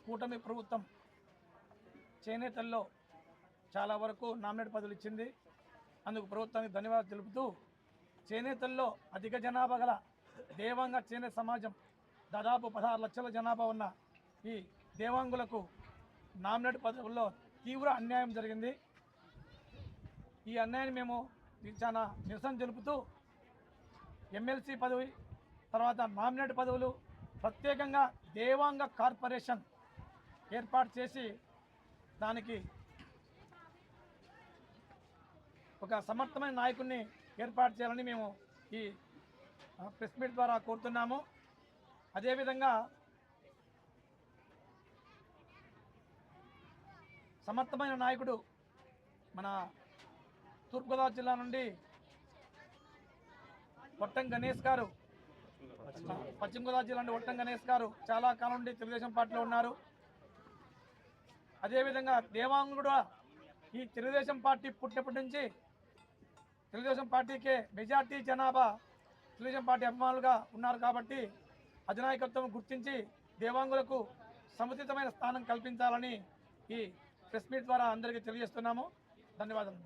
కూటమి ప్రభుత్వం చేనేతల్లో చాలా వరకు నామినేట్ పదవులు ఇచ్చింది. అందుకు ప్రభుత్వానికి ధన్యవాదాలు తెలుపుతూ, చేనేతల్లో అధిక జనాభా గల దేవాంగ చేనేత సమాజం దాదాపు 16 లక్షల జనాభా ఉన్న ఈ దేవాంగులకు నామినేట్ పదవుల్లో తీవ్ర అన్యాయం జరిగింది. ఈ అన్యాయాన్ని మేము చాలా నిరసన తెలుపుతూ ఎమ్మెల్సీ పదవి తర్వాత నామినేట్ పదవులు ప్రత్యేకంగా దేవాంగ కార్పొరేషన్ ఏర్పాటు చేసి దానికి ఒక సమర్థమైన నాయకుడిని ఏర్పాటు చేయాలని మేము ఈ ప్రెస్ మీట్ ద్వారా కోరుతున్నాము. అదేవిధంగా సమర్థమైన నాయకుడు మన తూర్పుగోదావరి జిల్లా నుండి వట్టం గణేష్ గారు, పశ్చిమ గోదావరి జిల్లా నుండి వట్టం గణేష్ గారు చాలా కాలం నుండి తెలుగుదేశం పార్టీలో ఉన్నారు. అదేవిధంగా దేవాంగుడు కూడా ఈ తెలుగుదేశం పార్టీ పుట్టినప్పటి నుంచి తెలుగుదేశం పార్టీకే మెజార్టీ జనాభా తెలుగుదేశం పార్టీ అభిమానులుగా ఉన్నారు. కాబట్టి అధినాయకత్వం గుర్తించి దేవాంగులకు సముచితమైన స్థానం కల్పించాలని ఈ ప్రెస్ మీట్ ద్వారా అందరికీ తెలియజేస్తున్నాము. ధన్యవాదాలు.